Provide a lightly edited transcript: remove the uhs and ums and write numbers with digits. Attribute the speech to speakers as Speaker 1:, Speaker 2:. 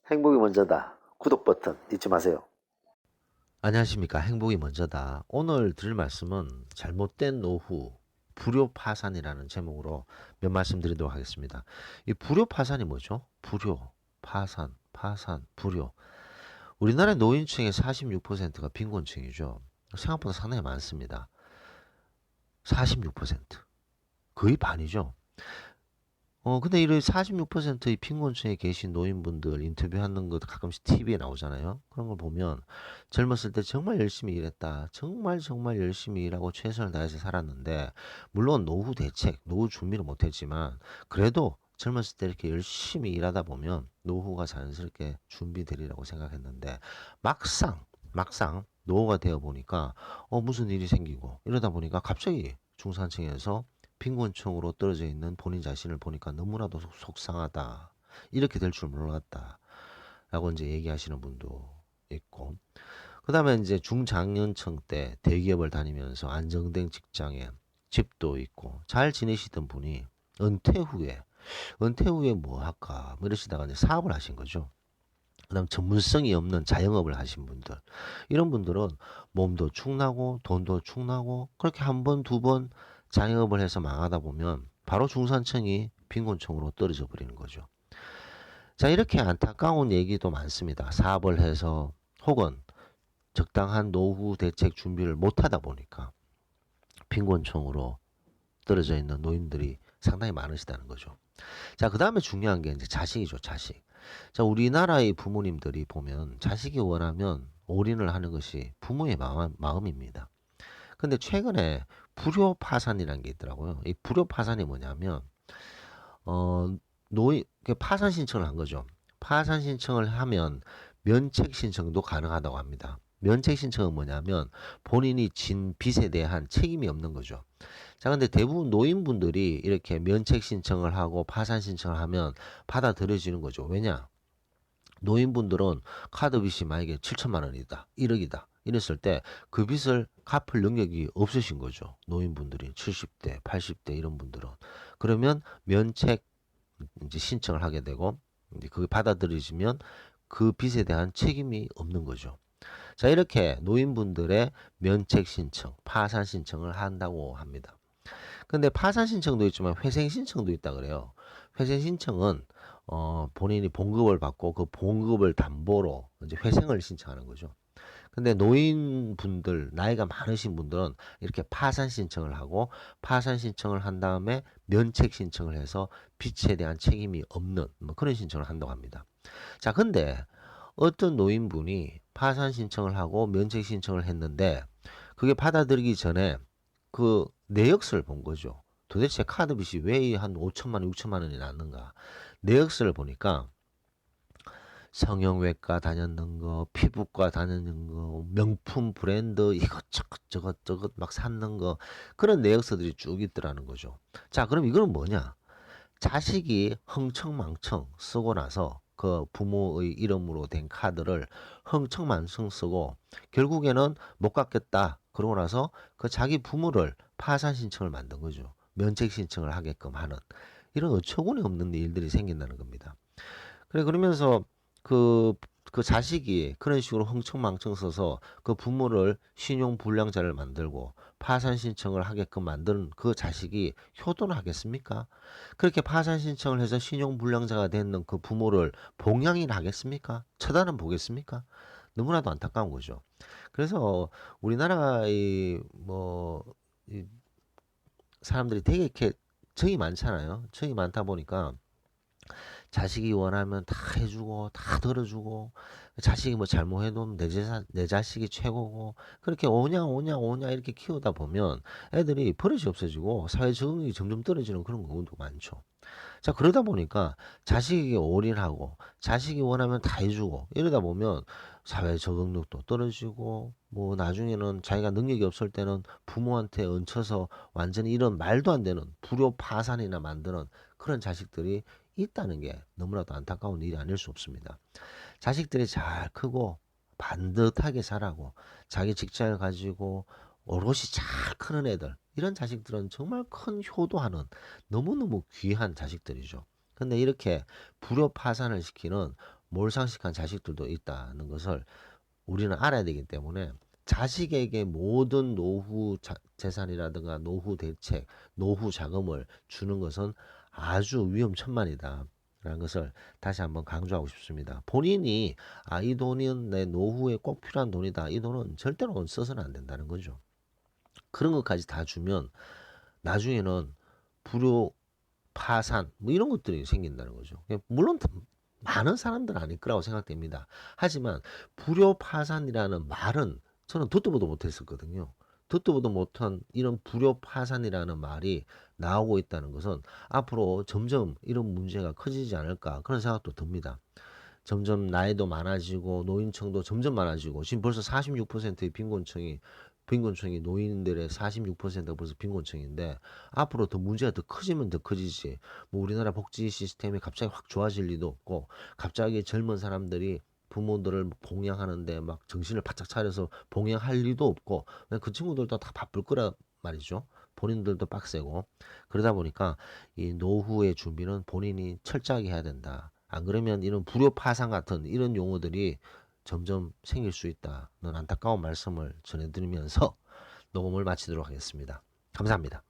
Speaker 1: 행복이 먼저다. 구독 버튼 잊지 마세요.
Speaker 2: 안녕하십니까. 행복이 먼저다. 오늘 드릴 말씀은 잘못된 노후, 불효 파산이라는 제목으로 몇 말씀 드리도록 하겠습니다. 이 불효 파산이 뭐죠? 불효, 파산, 불효. 우리나라 노인층의 46%가 빈곤층이죠. 생각보다 상당히 많습니다. 46%. 거의 반이죠. 근데 이런 46%의 빈곤층에 계신 노인분들 인터뷰하는 것 가끔씩 TV에 나오잖아요. 그런 걸 보면 젊었을 때 정말 열심히 일했다. 정말 열심히 일하고 최선을 다해서 살았는데, 물론 노후 대책, 노후 준비를 못했지만, 그래도 젊었을 때 이렇게 열심히 일하다 보면 노후가 자연스럽게 준비되리라고 생각했는데, 막상 노후가 되어 보니까, 무슨 일이 생기고, 이러다 보니까 갑자기 중산층에서 빈곤층으로 떨어져 있는 본인 자신을 보니까 너무나도 속상하다. 이렇게 될 줄 몰랐다. 라고 이제 얘기하시는 분도 있고. 그 다음에 이제 중장년층 때 대기업을 다니면서 안정된 직장에 집도 있고 잘 지내시던 분이 은퇴 후에 뭐 할까? 뭐 이러시다가 이제 사업을 하신 거죠. 그 다음 전문성이 없는 자영업을 하신 분들. 이런 분들은 몸도 축나고 돈도 축나고 그렇게 한 번, 두 번 자영업을 해서 망하다 보면 바로 중산층이 빈곤층으로 떨어져 버리는 거죠. 자, 이렇게 안타까운 얘기도 많습니다. 사업을 해서 혹은 적당한 노후 대책 준비를 못 하다 보니까 빈곤층으로 떨어져 있는 노인들이 상당히 많으시다는 거죠. 자, 그 다음에 중요한 게 이제 자식이죠, 자식. 자, 우리나라의 부모님들이 보면 자식이 원하면 올인을 하는 것이 부모의 마음입니다. 근데 최근에 불효 파산이라는 게 있더라고요. 이 불효 파산이 뭐냐면, 어, 파산 신청을 한 거죠. 파산 신청을 하면 면책 신청도 가능하다고 합니다. 면책 신청은 뭐냐면 본인이 진 빚에 대한 책임이 없는 거죠. 자, 근데 대부분 노인분들이 이렇게 면책 신청을 하고 파산 신청을 하면 받아들여지는 거죠. 왜냐? 노인분들은 카드 빚이 만약에 7천만 원이다, 1억이다. 이랬을 때 그 빚을 갚을 능력이 없으신 거죠. 노인분들이 70대, 80대 이런 분들은. 그러면 면책 이제 신청을 하게 되고 이제 그게 받아들여지면 그 빚에 대한 책임이 없는 거죠. 자, 이렇게 노인분들의 면책 신청, 파산 신청을 한다고 합니다. 근데 파산 신청도 있지만 회생 신청도 있다 그래요. 회생 신청은 본인이 봉급을 받고 그 봉급을 담보로 이제 회생을 신청하는 거죠. 근데 노인분들, 나이가 많으신 분들은 이렇게 파산 신청을 하고 파산 신청을 한 다음에 면책 신청을 해서 빚에 대한 책임이 없는 뭐 그런 신청을 한다고 합니다. 자, 근데 어떤 노인분이 파산 신청을 하고 면책 신청을 했는데 그게 받아들이기 전에 그 내역서를 본 거죠. 도대체 카드 빚이 왜 한 5천만 원, 6천만 원이 났는가. 내역서를 보니까 성형외과 다녔는 거, 피부과 다녔는 거, 명품 브랜드 이것저것 저것 막 샀는 거 그런 내역서들이 쭉 있더라는 거죠. 자, 그럼 이거는 뭐냐? 자식이 흥청망청 쓰고 나서 그 부모의 이름으로 된 카드를 흥청망청 쓰고 결국에는 못 갚겠다. 그러고 나서 그 자기 부모를 파산 신청을 만든 거죠. 면책 신청을 하게끔 하는 이런 어처구니 없는 일들이 생긴다는 겁니다. 그래, 그러면서 그, 그 자식이 그런 식으로 흥청망청 써서 그 부모를 신용불량자를 만들고 파산 신청을 하게끔 만드는 그 자식이 효도를 하겠습니까? 그렇게 파산 신청을 해서 신용불량자가 되는 그 부모를 봉양이나 하겠습니까? 쳐다는 보겠습니까? 너무나도 안타까운 거죠. 그래서 우리나라의 이 사람들이 되게 이렇게 정이 많잖아요. 정이 많다 보니까 자식이 원하면 다 해주고 다 들어주고 자식이 뭐 잘못해도 내 자식이 최고고 그렇게 오냐 이렇게 키우다 보면 애들이 버릇이 없어지고 사회 적응력이 점점 떨어지는 그런 경우도 많죠. 자, 그러다 보니까 자식에게 올인하고 자식이 원하면 다 해주고 이러다 보면 사회 적응력도 떨어지고 뭐 나중에는 자기가 능력이 없을 때는 부모한테 얹혀서 완전히 이런 말도 안 되는 불효 파산이나 만드는 그런 자식들이 있다는 게 너무나도 안타까운 일이 아닐 수 없습니다. 자식들이 잘 크고 반듯하게 자라고 자기 직장을 가지고 오롯이 잘 크는 애들 이런 자식들은 정말 큰 효도하는 너무너무 귀한 자식들이죠. 근데 이렇게 불효 파산을 시키는 몰상식한 자식들도 있다는 것을 우리는 알아야 되기 때문에 자식에게 모든 노후 재산이라든가 노후 대책, 노후 자금을 주는 것은 아주 위험천만이다. 라는 것을 다시 한번 강조하고 싶습니다. 본인이 이 돈은 내 노후에 꼭 필요한 돈이다. 이 돈은 절대로 써서는 안 된다는 거죠. 그런 것까지 다 주면 나중에는 불효, 파산 뭐 이런 것들이 생긴다는 거죠. 물론 많은 사람들은 아닐 거라고 생각됩니다. 하지만 불효 파산이라는 말은 저는 듣도 보도 못했었거든요. 듣도 보도 못한 이런 불효 파산이라는 말이 나오고 있다는 것은 앞으로 점점 이런 문제가 커지지 않을까 그런 생각도 듭니다. 점점 나이도 많아지고 노인층도 점점 많아지고 지금 벌써 46%의 빈곤층이 노인들의 46%가 벌써 빈곤층인데 앞으로 더 문제가 더 커지면 더 커지지 뭐 우리나라 복지 시스템이 갑자기 확 좋아질 리도 없고 갑자기 젊은 사람들이 부모들을 봉양하는데 막 정신을 바짝 차려서 봉양할 리도 없고 그 친구들도 다 바쁠 거라 말이죠. 본인들도 빡세고 그러다 보니까 이 노후의 준비는 본인이 철저하게 해야 된다. 안 그러면 이런 불효 파산 같은 이런 용어들이 점점 생길 수 있다는 안타까운 말씀을 전해드리면서 녹음을 마치도록 하겠습니다. 감사합니다.